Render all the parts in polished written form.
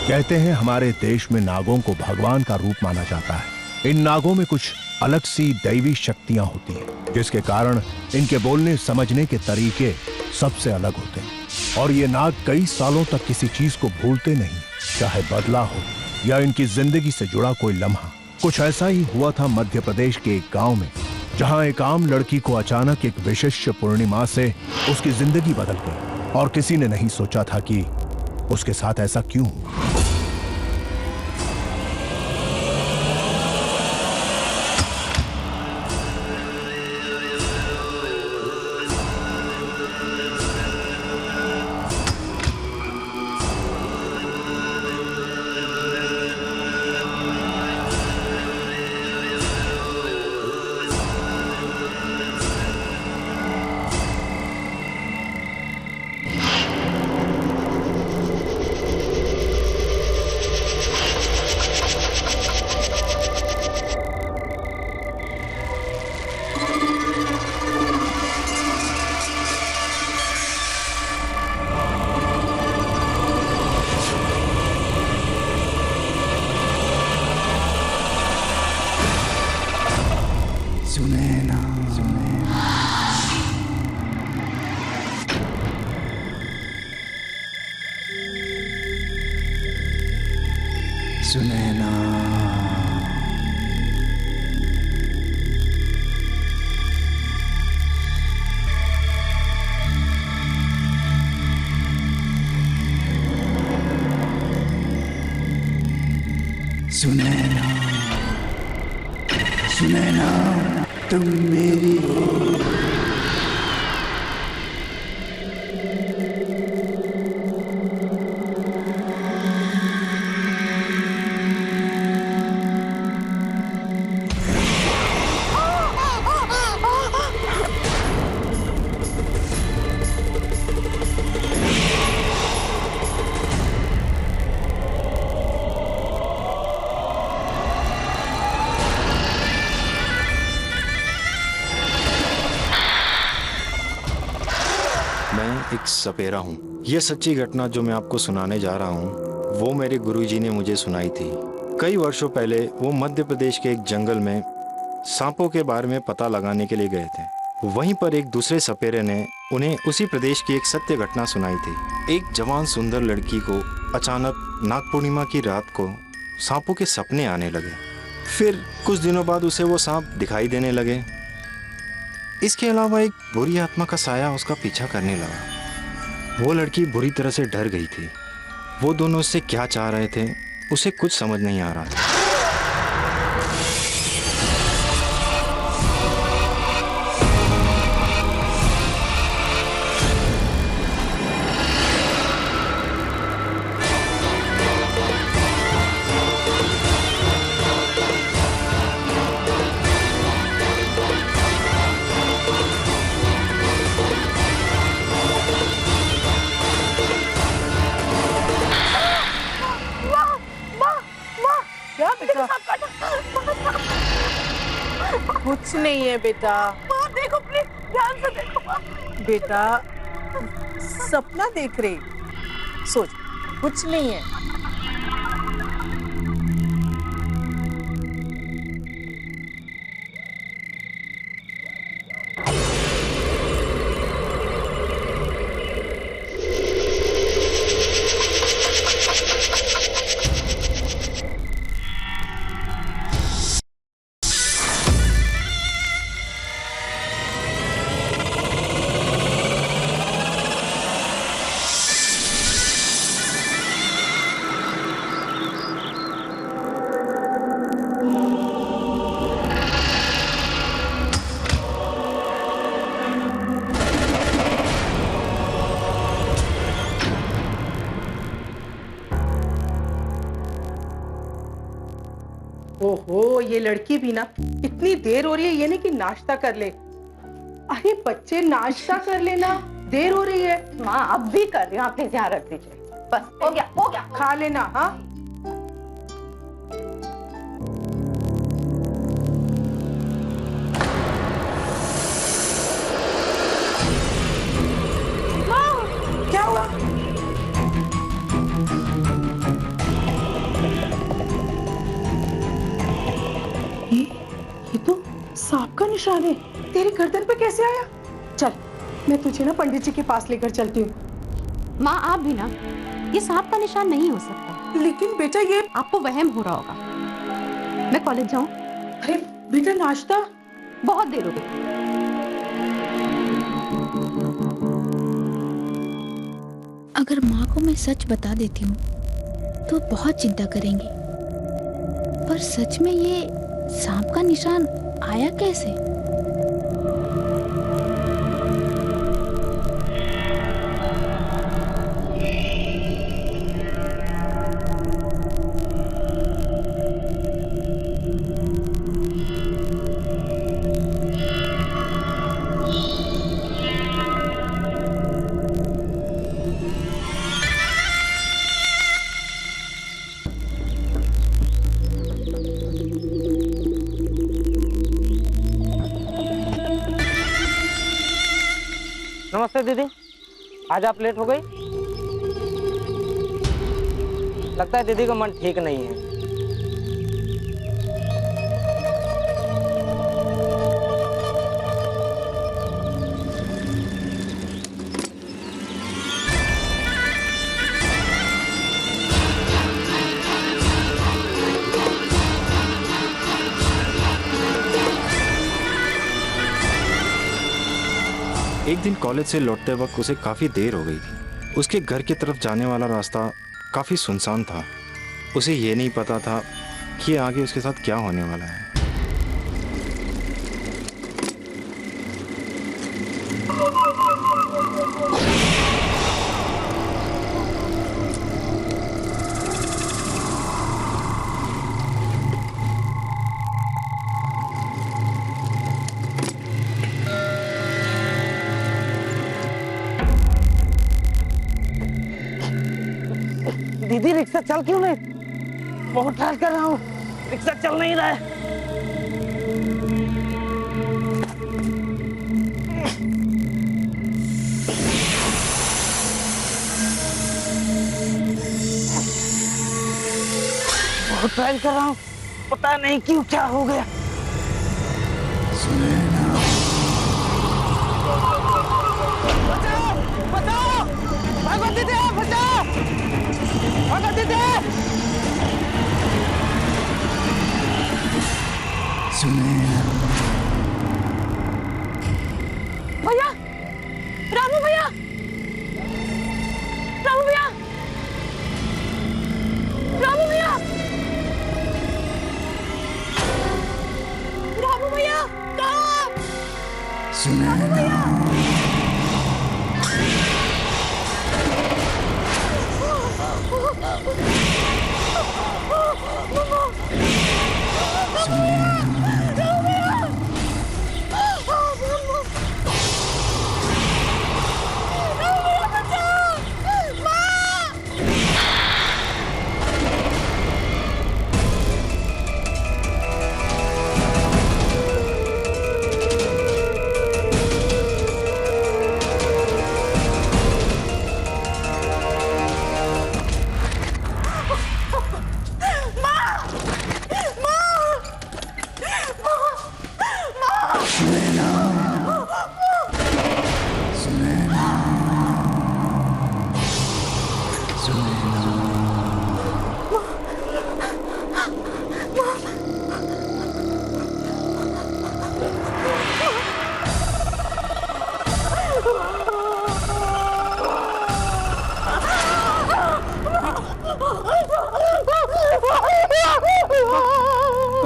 कहते हैं हमारे देश में नागों को भगवान का रूप माना जाता है। इन नागों में कुछ अलग सी दैवी शक्तियां होती हैं, जिसके कारण इनके बोलने समझने के तरीके सबसे अलग होते हैं। और ये नाग कई सालों तक किसी चीज को भूलते नहीं, चाहे बदला हो या इनकी जिंदगी से जुड़ा कोई लम्हा। कुछ ऐसा ही हुआ था मध्य प्रदेश के एक गांव में, जहां एक आम लड़की को अचानक एक विशिष्ट पूर्णिमा से उसकी जिंदगी बदल गई और किसी ने नहीं सोचा था कि उसके साथ ऐसा क्यों हुआ। सुनैना, सुनैना, सुनैना, सुनैना, तुम मेरी हो। एक सपेरा हूँ। यह सच्ची घटना जो मैं आपको सुनाने जा रहा हूँ वो मेरे गुरुजी ने मुझे सुनाई थी। कई वर्षों पहले वो मध्य प्रदेश के एक जंगल में सांपों के बारे में पता लगाने के लिए गए थे। वहीं पर एक दूसरे सपेरे ने उन्हें उसी प्रदेश की एक सत्य घटना सुनाई थी। एक जवान सुंदर लड़की को अचानक नाग पूर्णिमा की रात को सांपों के सपने आने लगे। फिर कुछ दिनों बाद उसे वो सांप दिखाई देने लगे। इसके अलावा एक बुरी आत्मा का साया उसका पीछा करने लगा। वो लड़की बुरी तरह से डर गई थी। वो दोनों उससे क्या चाह रहे थे उसे कुछ समझ नहीं आ रहा था। कुछ नहीं है बेटा। देखो प्लीज, ध्यान से देखो। बेटा सपना देख रही, सोच कुछ नहीं है। ओहो, ये लड़की भी ना, इतनी देर हो रही है, ये नहीं कि नाश्ता कर ले। अरे बच्चे नाश्ता कर लेना, देर हो रही है। माँ अब भी कर रही हूँ, आप ध्यान रख दीजिए। बस हो गया, हो गया। खा लेना। हाँ क्या हुआ? निशान है, तेरी गर्दन पे कैसे आया? चल मैं तुझे ना पंडित जी के पास लेकर चलती हूँ। माँ आप भी ना, ये सांप का निशान नहीं हो सकता। लेकिन बेटा ये, आपको वहम हो रहा होगा। मैं कॉलेज जाऊँ? अरे बेटा नाश्ता, बहुत देर हो गई। अगर माँ को मैं सच बता देती हूँ तो बहुत चिंता करेंगी, पर सच में ये सांप का निशान आया कैसे? नमस्ते दीदी, आज आप लेट हो गई। लगता है दीदी का मन ठीक नहीं है। एक दिन कॉलेज से लौटते वक्त उसे काफ़ी देर हो गई थी। उसके घर की तरफ जाने वाला रास्ता काफ़ी सुनसान था। उसे ये नहीं पता था कि आगे उसके साथ क्या होने वाला है। दीदी रिक्शा चल क्यों नहीं? बहुत ट्राई कर रहा हूँ, रिक्शा चल नहीं रहा है। बहुत ट्राई कर रहा हूँ, पता नहीं क्यों क्या हो गया। बचाओ बचाओ, भागो दीदी, बचाओ भागो दीदी। भैया, रामू भैया, रामू भैया, रामू भैया, रामू भैया, कहाँ? सुनैना,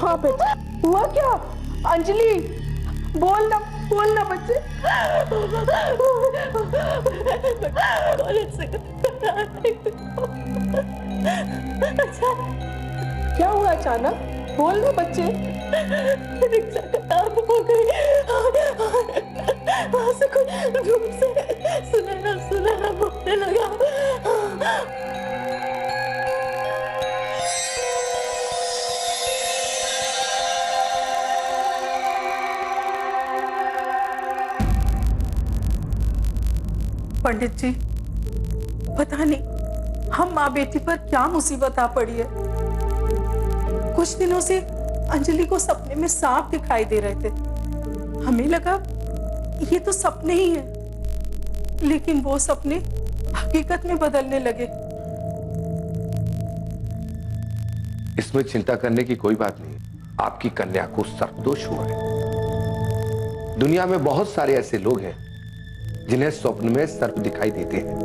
हाँ बेटा, हुआ क्या? अंजलि बोलना बोलना बच्चे। क्या हुआ अचानक? बोलना बच्चे। रिक्शा खराब हो गई, वहां से कोई रूम से सुनैना सुनैना बोलने लगा। पंडित जी, पता नहीं हम माँ बेटी पर क्या मुसीबत आ पड़ी है। कुछ दिनों से अंजलि को सपने में सांप दिखाई दे रहे थे। हमें लगा ये तो सपने ही हैं, लेकिन वो सपने हकीकत में बदलने लगे। इसमें चिंता करने की कोई बात नहीं। आपकी कन्या को सर्पदोष हुआ है। दुनिया में बहुत सारे ऐसे लोग हैं जिन्हें स्वप्न में सर्प दिखाई देते हैं।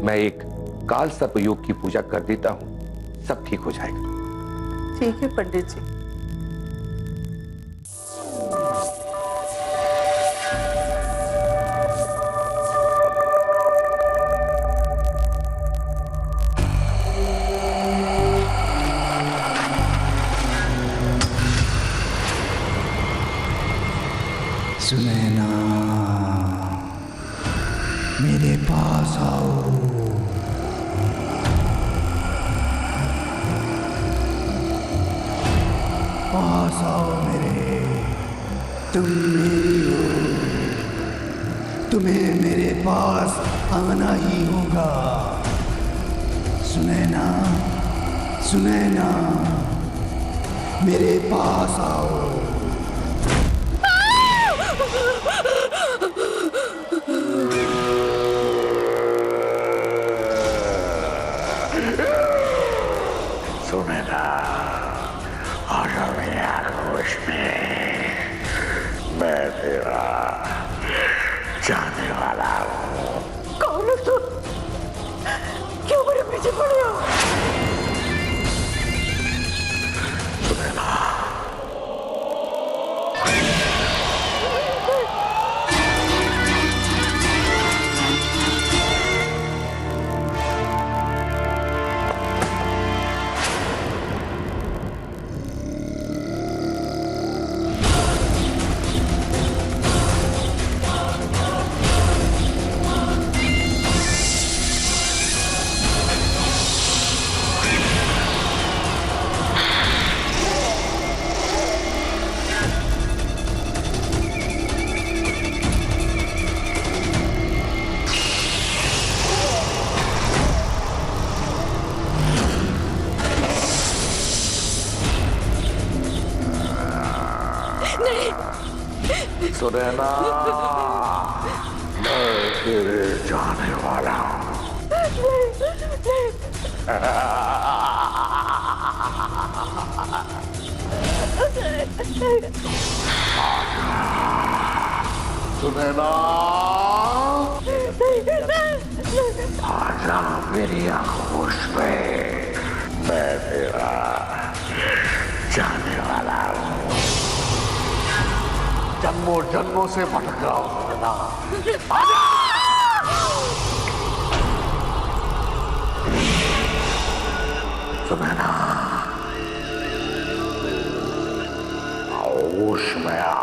मैं एक काल सर्प योग की पूजा कर देता हूं, सब ठीक हो जाएगा। ठीक है पंडित जी। सुनैना, मेरे पास आओ। पास आओ मेरे, तुम मेरी हो, तुम्हें मेरे पास आना ही होगा। सुनैना, सुनैना, मेरे पास आओ। सुनैना, आजा मेरे आगोश में, मैं तेरा जाने वाला हूँ। कौन हो तुम? क्यों मेरे पीछे पड़े हो? सुनैना, सुनैना, मैं तेरे जाने वाला हूँ। सुनैना, आजा मेरी आगोश में, मैं तेरा जाने वाला हूँ। जन्मों जन्मों से भटक रहा हूं सुनैना, आजा! सुनैना, होश में आ,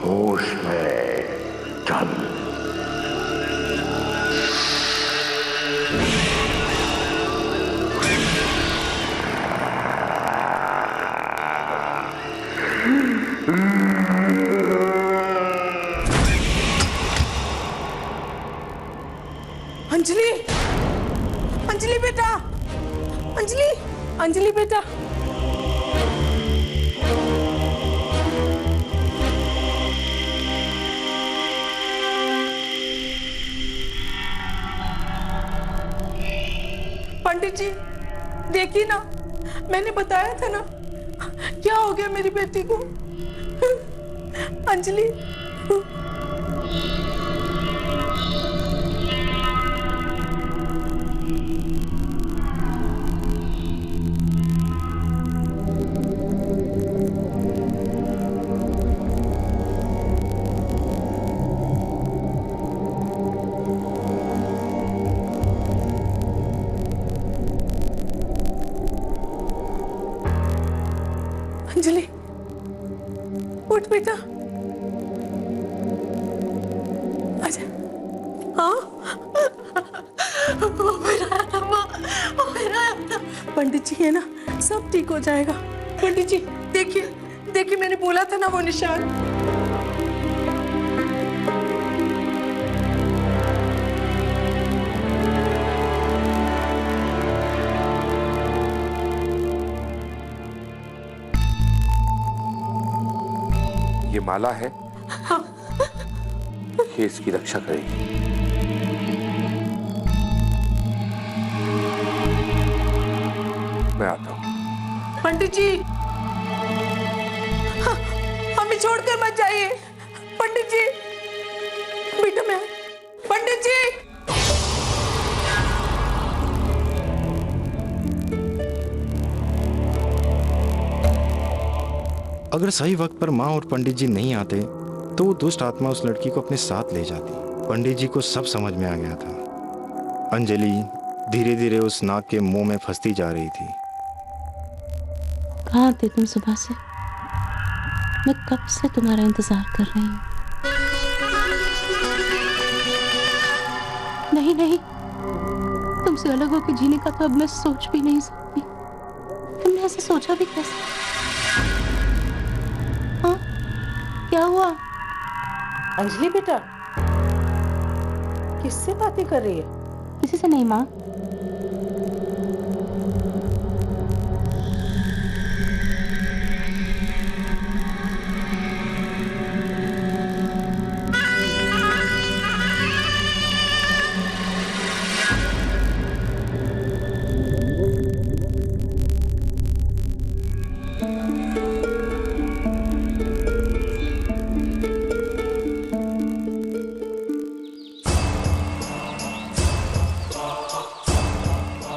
होश में चल। अंजलि, अंजलि बेटा, अंजलि, अंजलि बेटा। पंडित जी, देखिए ना, मैंने बताया था ना, क्या हो गया मेरी बेटी को? अंजलि, अंजलि, उठ बेटा, आजा। हाँ, पंडित जी है ना, सब ठीक हो जाएगा। पंडित जी देखिए, देखिए मैंने बोला था ना वो निशान। ये माला है, ये इसकी रक्षा करेगी। मैं आता हूं। पंडित जी, हमें छोड़कर मत जाइए। पंडित जी, बेटा मैं, पंडित जी। अगर सही वक्त पर माँ और पंडित जी नहीं आते तो वो दुष्ट आत्मा उस लड़की को अपने साथ ले जाती। पंडित जी को सब समझ में आ गया था। अंजलि धीरे धीरे उस नाग के मुंह में फंसती जा रही थी। कहाँ थे तुम सुबह से? मैं कब से तुम्हारा इंतजार कर रही हूँ। नहीं नहीं, तुमसे अलग होकर जीने का तो अब मैं सोच भी नहीं सकती। तुमने ऐसे सोचा भी कैसे? हाँ, क्या हुआ? अंजलि बेटा, किससे बातें कर रही है? किसी से नहीं माँ।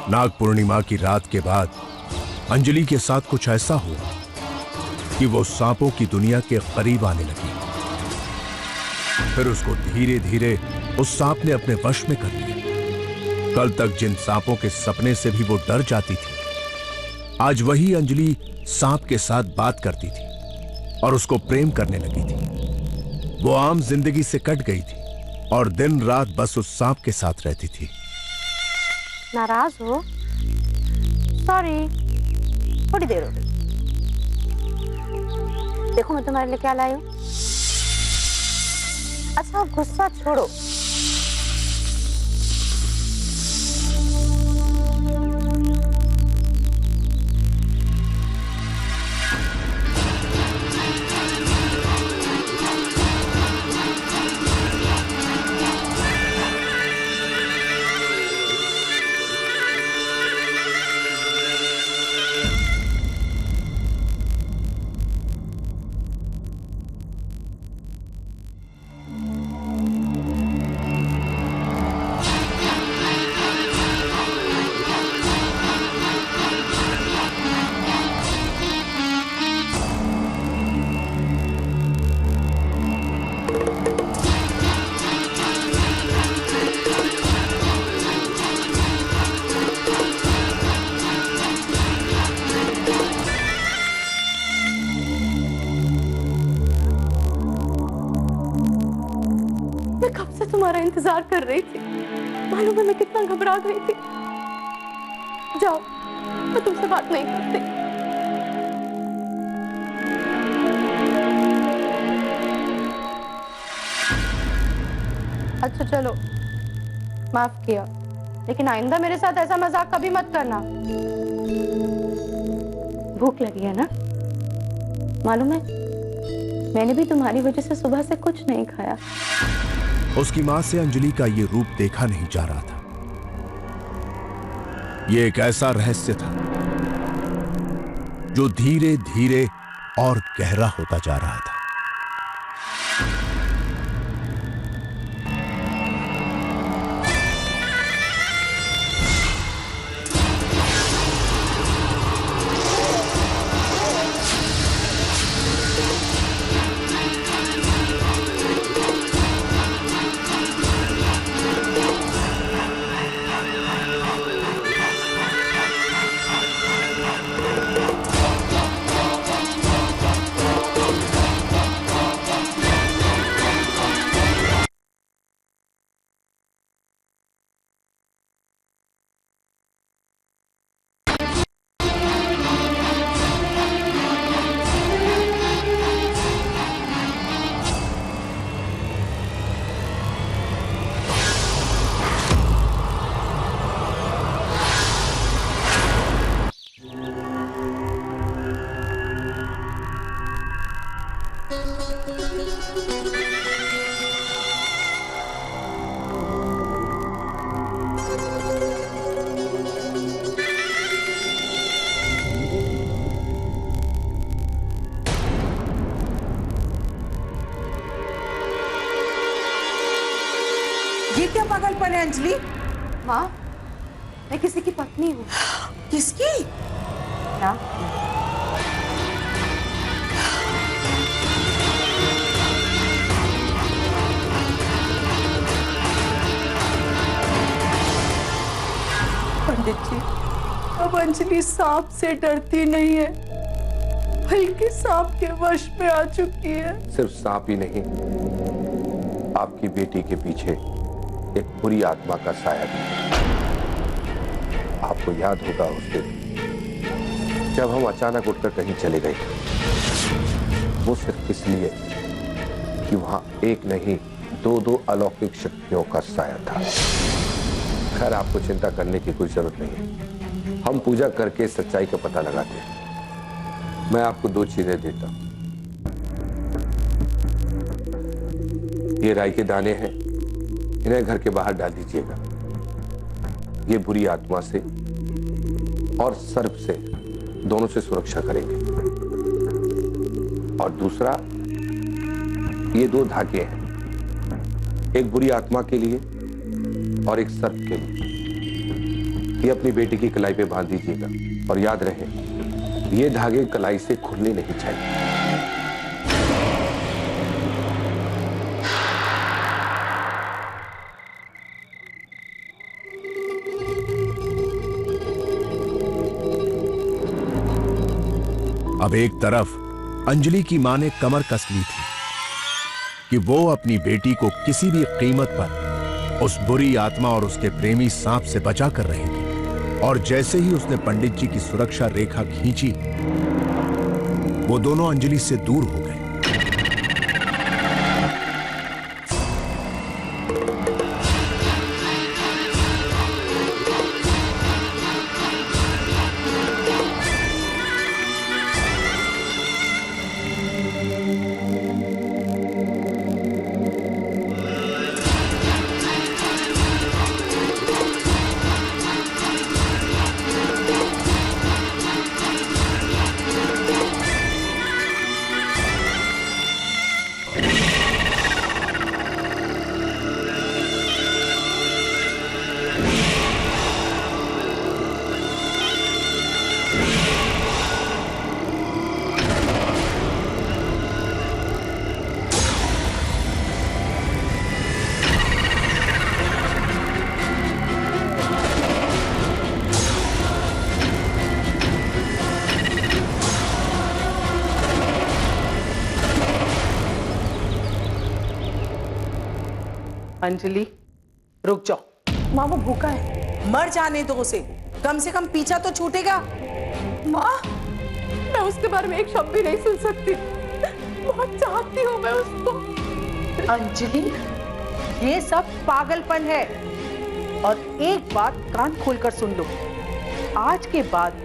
नाग पूर्णिमा की रात के बाद अंजलि के साथ कुछ ऐसा हुआ कि वो सांपों की दुनिया के करीब आने लगी। फिर उसको धीरे धीरे उस सांप ने अपने वश में कर लिया। कल तक जिन सांपों के सपने से भी वो डर जाती थी, आज वही अंजलि सांप के साथ बात करती थी और उसको प्रेम करने लगी थी। वो आम जिंदगी से कट गई थी और दिन रात बस उस सांप के साथ रहती थी। नाराज हो? सॉरी, थोड़ी देर हो गई। देखो मैं तुम्हारे लिए क्या लाई हूँ। अच्छा गुस्सा छोड़ो। तुम्हारा इंतजार कर रही थी। मालूम है मैं कितना घबरा गई थी। जाओ, मैं तुमसे बात नहीं करती। अच्छा चलो, माफ किया, लेकिन आइंदा मेरे साथ ऐसा मजाक कभी मत करना। भूख लगी है ना? मालूम है मैंने भी तुम्हारी वजह से सुबह से कुछ नहीं खाया। उसकी मां से अंजलि का ये रूप देखा नहीं जा रहा था। ये एक ऐसा रहस्य था जो धीरे धीरे और गहरा होता जा रहा था। है अंजलि? माँ, मैं किसी की पत्नी हूँ। किसकी? ना पंडित जी, अब अंजलि सांप से डरती नहीं है, बल्कि सांप के वश में आ चुकी है। सिर्फ सांप ही नहीं, आपकी बेटी के पीछे एक बुरी आत्मा का साया भी है। आपको याद होगा उस दिन जब हम अचानक उठकर कहीं चले गए, वो सिर्फ इसलिए कि वहां एक नहीं दो अलौकिक शक्तियों का साया था। खैर, आपको चिंता करने की कोई जरूरत नहीं है, हम पूजा करके सच्चाई का पता लगाते हैं। मैं आपको 2 चीजें देता हूं। ये राई के दाने हैं, इन्हें घर के बाहर डाल दीजिएगा। ये बुरी आत्मा से और सर्प से, दोनों से सुरक्षा करेंगे। और दूसरा, ये 2 धागे हैं, एक बुरी आत्मा के लिए और एक सर्प के लिए। ये अपनी बेटी की कलाई पे बांध दीजिएगा और याद रहे, ये धागे कलाई से खुलने नहीं चाहिए। अब एक तरफ अंजलि की मां ने कमर कस ली थी कि वो अपनी बेटी को किसी भी कीमत पर उस बुरी आत्मा और उसके प्रेमी सांप से बचा कर रहेगी। और जैसे ही उसने पंडित जी की सुरक्षा रेखा खींची, वो दोनों अंजलि से दूर हो गए। अंजलि, रुक जाओ। माँ, वो भूखा है। मर जाने दो उसे, कम से कम पीछा तो छूटेगा। माँ, मैं उसके बारे में एक शब्द भी नहीं सुन सकती। बहुत चाहती हूँ मैं उसको। अंजलि, ये सब पागलपन है। और एक बात कान खोलकर सुन लो, आज के बाद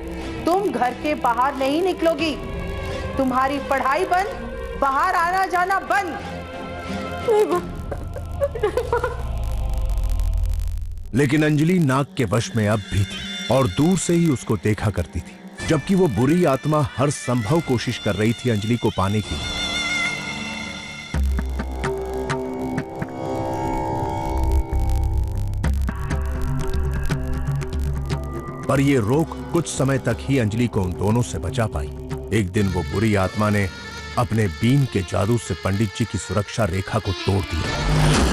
तुम घर के बाहर नहीं निकलोगी। तुम्हारी पढ़ाई बंद, बाहर आना जाना बंद। लेकिन अंजलि नाग के वश में अब भी थी और दूर से ही उसको देखा करती थी, जबकि वो बुरी आत्मा हर संभव कोशिश कर रही थी अंजलि को पाने की। पर ये रोक कुछ समय तक ही अंजलि को उन दोनों से बचा पाई। एक दिन वो बुरी आत्मा ने अपने बीन के जादू से पंडित जी की सुरक्षा रेखा को तोड़ दिया।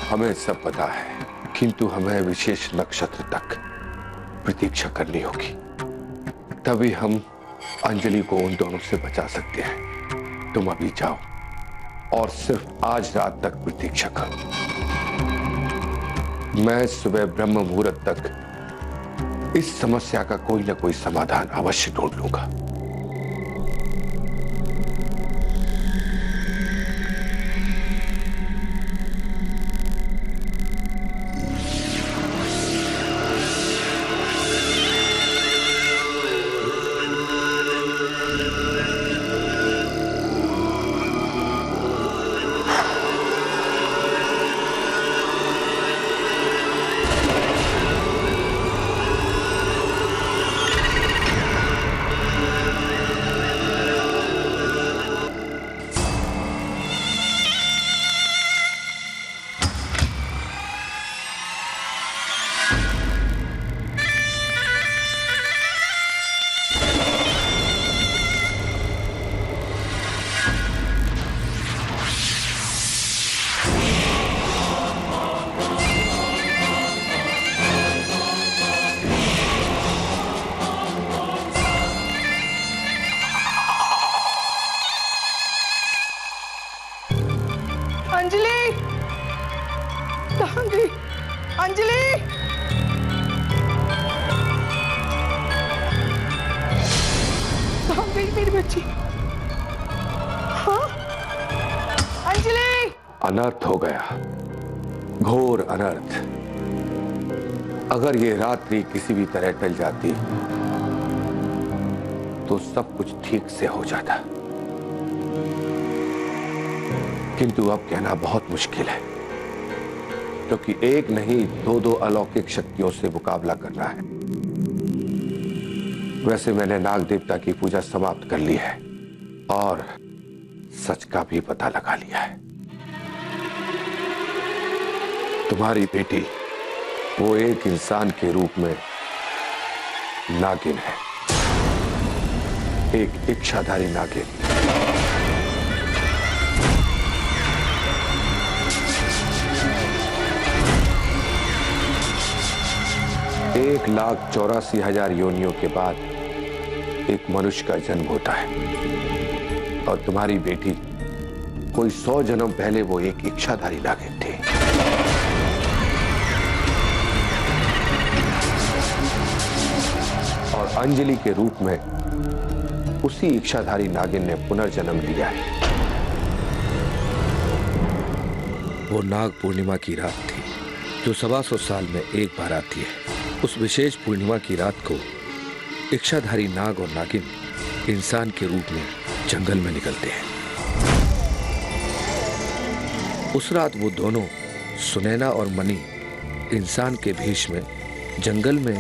हमें सब पता है, किंतु हमें विशेष नक्षत्र तक प्रतीक्षा करनी होगी, तभी हम अंजलि को उन दोनों से बचा सकते हैं। तुम अभी जाओ और सिर्फ आज रात तक प्रतीक्षा करो। मैं सुबह ब्रह्म मुहूर्त तक इस समस्या का कोई ना कोई समाधान अवश्य ढूंढ लूंगा। अनर्थ हो गया, घोर अनर्थ। अगर ये रात्रि किसी भी तरह टल जाती तो सब कुछ ठीक से हो जाता, किंतु अब कहना बहुत मुश्किल है, क्योंकि एक नहीं दो अलौकिक शक्तियों से मुकाबला करना है। वैसे मैंने नाग देवता की पूजा समाप्त कर ली है और सच का भी पता लगा लिया है। तुम्हारी बेटी वो एक इंसान के रूप में नागिन है, एक इच्छाधारी नागिन। एक 1,84,000 योनियों के बाद एक मनुष्य का जन्म होता है और तुम्हारी बेटी कोई 100 जन्म पहले वो एक इच्छाधारी नागिन थी। और अंजलि के रूप में उसी इच्छाधारी नागिन ने पुनर्जन्म लिया है। वो नाग पूर्णिमा की रात थी जो 125 साल में एक बार आती है। उस विशेष पूर्णिमा की रात को इच्छाधारी नाग और नागिन इंसान के रूप में जंगल में निकलते हैं। उस रात वो दोनों सुनैना और मणि इंसान के भेष में जंगल में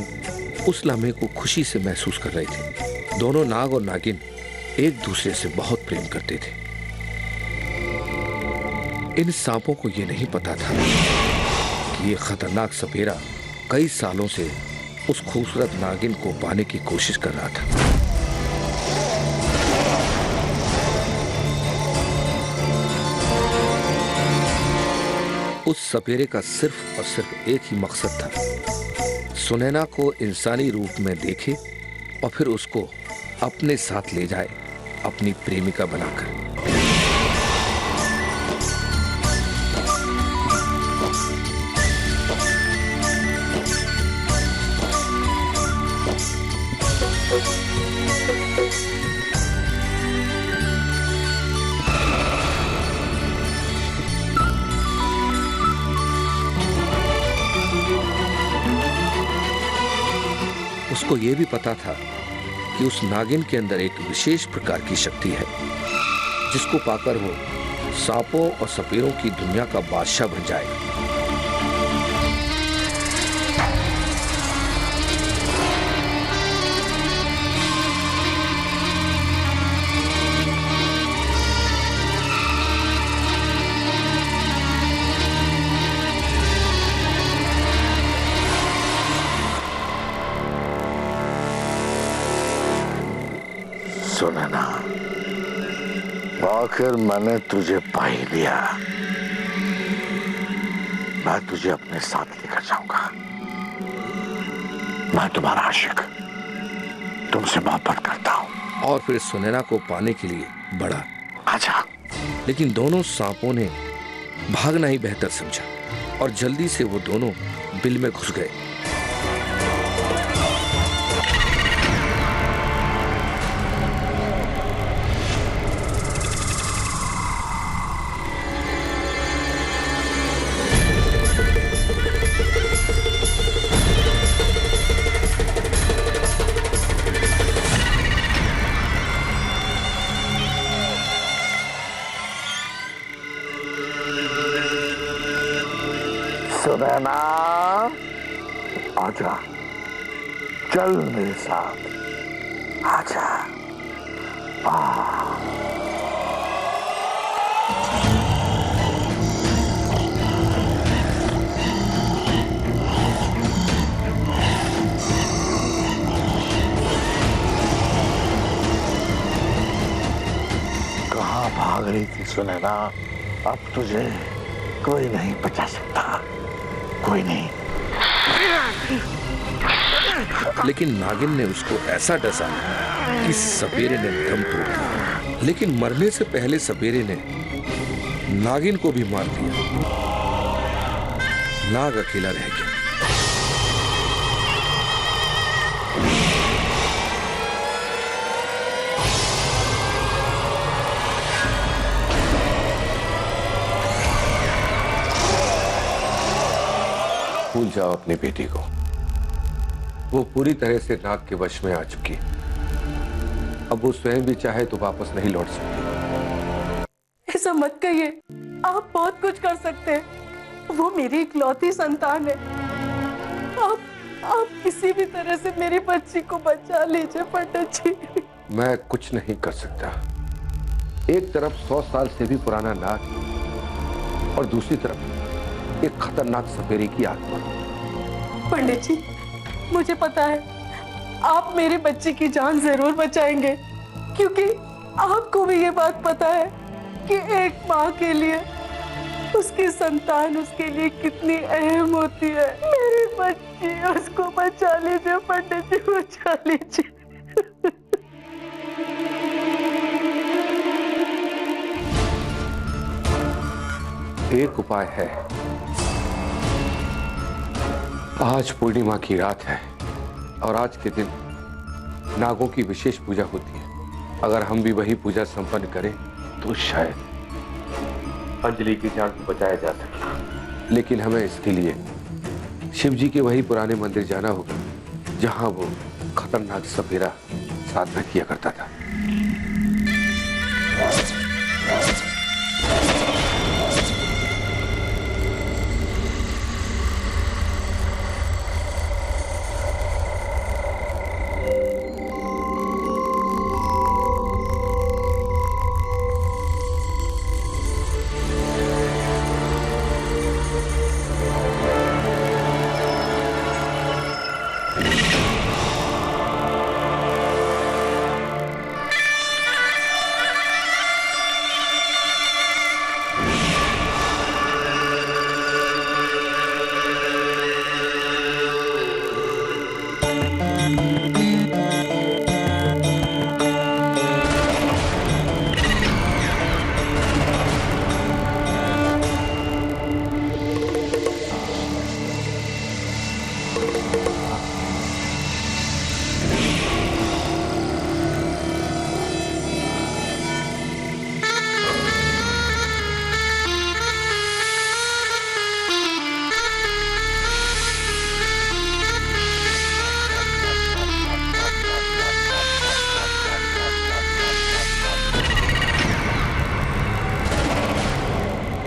उस लम्हे को खुशी से महसूस कर रहे थे। दोनों नाग और नागिन एक दूसरे से बहुत प्रेम करते थे। इन सांपों को यह नहीं पता था कि ये खतरनाक सपेरा कई सालों से उस खूबसूरत नागिन को पाने की कोशिश कर रहा था। उस सपेरे का सिर्फ और सिर्फ एक ही मकसद था, सुनैना को इंसानी रूप में देखे और फिर उसको अपने साथ ले जाए, अपनी प्रेमिका बनाकर। उसको यह भी पता था कि उस नागिन के अंदर एक विशेष प्रकार की शक्ति है जिसको पाकर वो सांपों और सपेरों की दुनिया का बादशाह बन जाएगा। सुनैना, आखिर मैंने तुझे पा ही लिया। मैं तुझे अपने साथ लेकर जाऊंगा। मैं तुम्हारा आशिक, तुमसे मोहब्बत करता हूं। और फिर सुनैना को पाने के लिए बढ़ा। आजा। लेकिन दोनों सांपों ने भागना ही बेहतर समझा और जल्दी से वो दोनों बिल में घुस गए। सुनैना, आजा, चल मेरे साथ, आजा। कहाँ भाग रही थी सुनैना? अब तुझे कोई नहीं बचा सकता, कोई नहीं। लेकिन नागिन ने उसको ऐसा डसा कि सपेरे ने दम तोड़ दिया। लेकिन मरने से पहले सपेरे ने नागिन को भी मार दिया। नाग अकेला रह गया। भूल जाओ अपनी बेटी को, वो पूरी तरह से नाग के वश में आ चुकी है। अब वो स्वयं भी चाहे तो वापस नहीं लौट सकती। ऐसा मत कहिए, आप बहुत कुछ कर सकते हैं। वो मेरी इकलौती संतान है। आप किसी भी तरह से मेरी बच्ची को बचा लीजिए पंडित जी। मैं कुछ नहीं कर सकता। एक तरफ 100 साल से भी पुराना नाग और दूसरी तरफ एक खतरनाक सपेरे की आत्मा। पंडित जी, मुझे पता है आप मेरी बच्ची की जान जरूर बचाएंगे, क्योंकि आपको भी ये बात पता है कि एक माँ के लिए उसकी संतान उसके लिए कितनी अहम होती है। मेरी बच्ची, उसको बचा लीजिए पंडित जी, बचा लीजिए। एक उपाय है। आज पूर्णिमा की रात है और आज के दिन नागों की विशेष पूजा होती है। अगर हम भी वही पूजा संपन्न करें तो शायद अंजलि की जान को बचाया जा सके। लेकिन हमें इसके लिए शिव जी के वही पुराने मंदिर जाना होगा जहां वो खतरनाक सपेरा साधना किया करता था।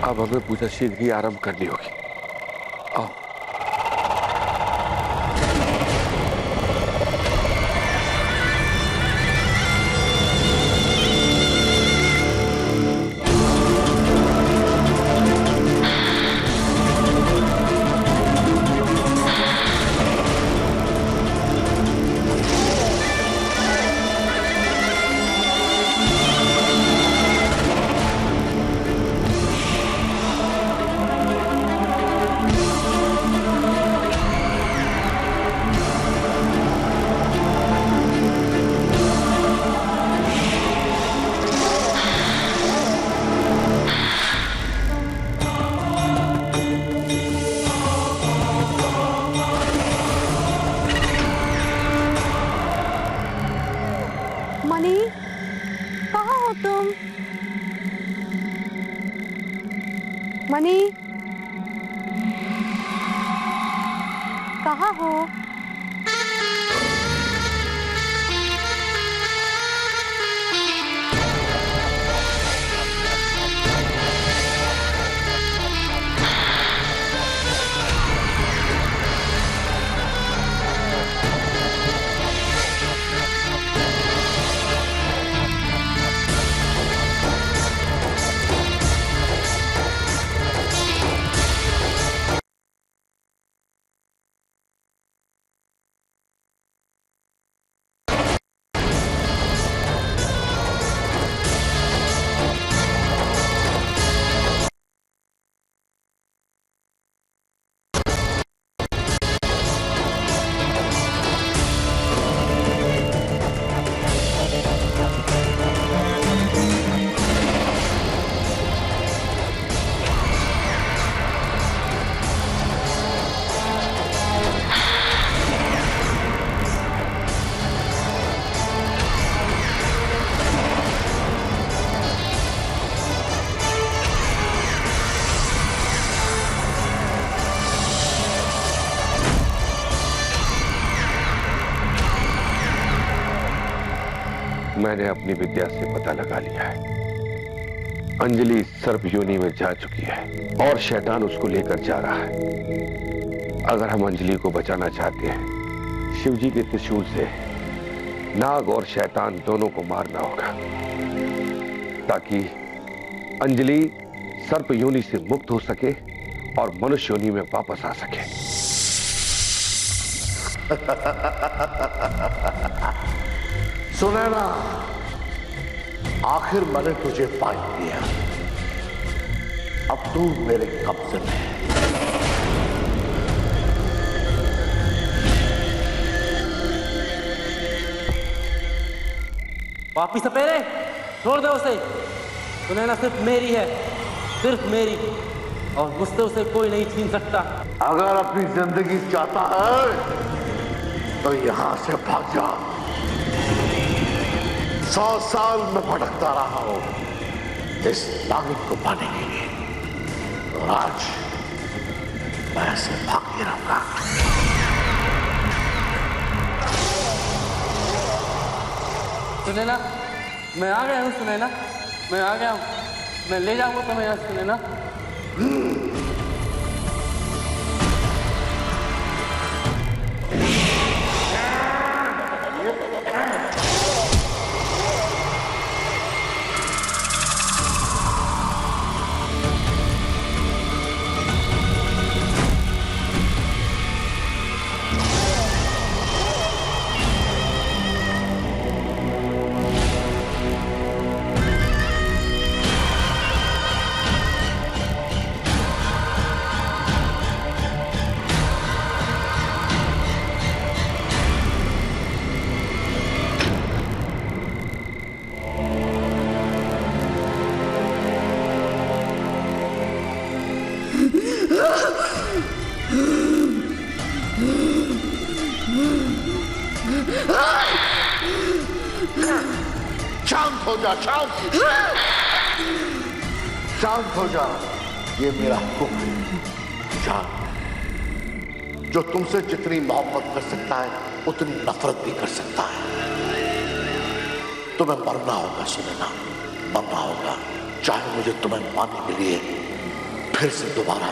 अब हमें पूजा शीघ्र ही आरंभ करनी होगी। आओ। कहाँ हो? मैंने अपनी विद्या से पता लगा लिया है। अंजलि सर्प योनि में जा चुकी है और शैतान उसको लेकर जा रहा है। अगर हम अंजलि को बचाना चाहते हैं, शिवजी के त्रिशूल से नाग और शैतान दोनों को मारना होगा, ताकि अंजलि सर्प योनि से मुक्त हो सके और मनुष्य योनि में वापस आ सके। सुनैना, आखिर मैंने तुझे पा लिया। अब तू मेरे कब्जे में है। वापिस सपेरे, छोड़ दे उसे। सुनैना सिर्फ मेरी है, सिर्फ मेरी, और मुझसे उसे कोई नहीं छीन सकता। अगर अपनी जिंदगी चाहता है तो यहां से भाग जा। 100 साल में भटकता रहा हूं इस नागिन को पाने के लिए, और आज मैं ऐसे भाग के रहूंगा। सुनैना, मैं आ गया हूँ। सुनैना, मैं आ गया हूँ। मैं ले जाऊंगा तुम्हें यहाँ। सुनैना, शांत हो जा, शांत हो जा। ये मेरा हुक्म है। जान, जो तुमसे जितनी मोहब्बत कर सकता है उतनी नफरत भी कर सकता है। तुम्हें मरना होगा सुनैना, मरना होगा, चाहे मुझे तुम्हें पाने के लिए फिर से दोबारा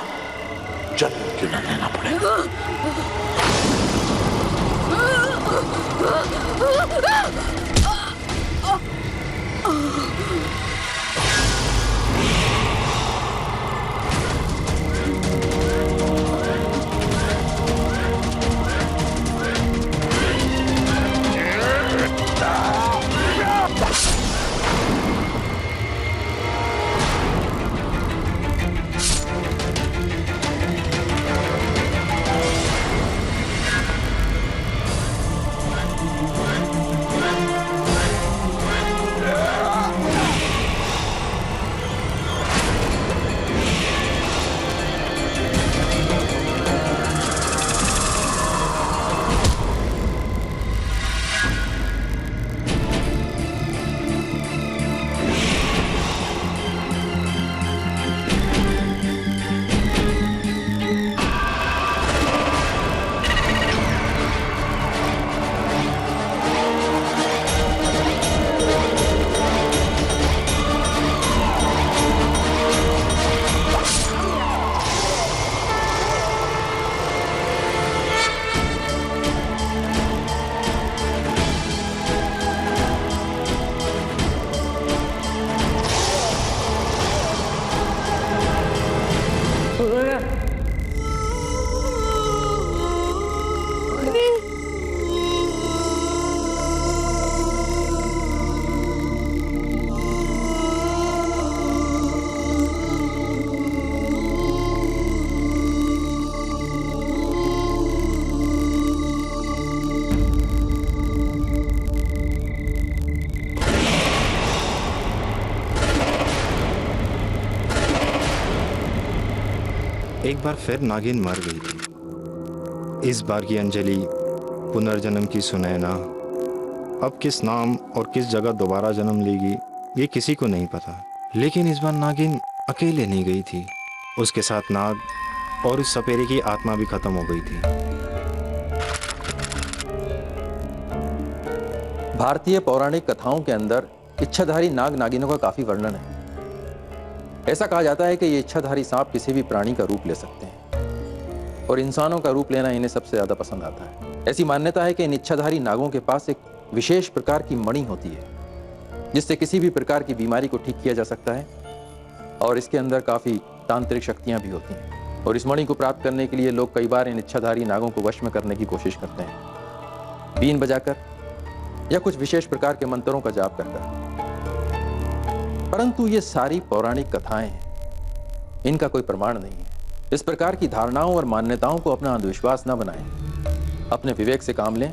जन्म क्यों न लेना पड़े। बार फिर नागिन मर गई थी। इस बार की अंजलि पुनर्जन्म की सुनैना अब किस नाम और किस जगह दोबारा जन्म लेगी ये किसी को नहीं पता। लेकिन इस बार नागिन अकेले नहीं गई थी, उसके साथ नाग और उस सपेरे की आत्मा भी खत्म हो गई थी। भारतीय पौराणिक कथाओं के अंदर इच्छाधारी नाग नागिनों का काफी वर्णन है। ऐसा कहा जाता है कि ये इच्छाधारी सांप किसी भी प्राणी का रूप ले सकते हैं और इंसानों का रूप लेना इन्हें सबसे ज्यादा पसंद आता है। ऐसी मान्यता है कि इन इच्छाधारी नागों के पास एक विशेष प्रकार की मणि होती है जिससे किसी भी प्रकार की बीमारी को ठीक किया जा सकता है और इसके अंदर काफी तांत्रिक शक्तियां भी होती हैं और इस मणि को प्राप्त करने के लिए लोग कई बार इन इच्छाधारी नागों को वश में करने की कोशिश करते हैं, बीन बजाकर या कुछ विशेष प्रकार के मंत्रों का जाप करकर। परंतु ये सारी पौराणिक कथाएं हैं, इनका कोई प्रमाण नहीं है। इस प्रकार की धारणाओं और मान्यताओं को अपना अंधविश्वास न बनाएं, अपने विवेक से काम लें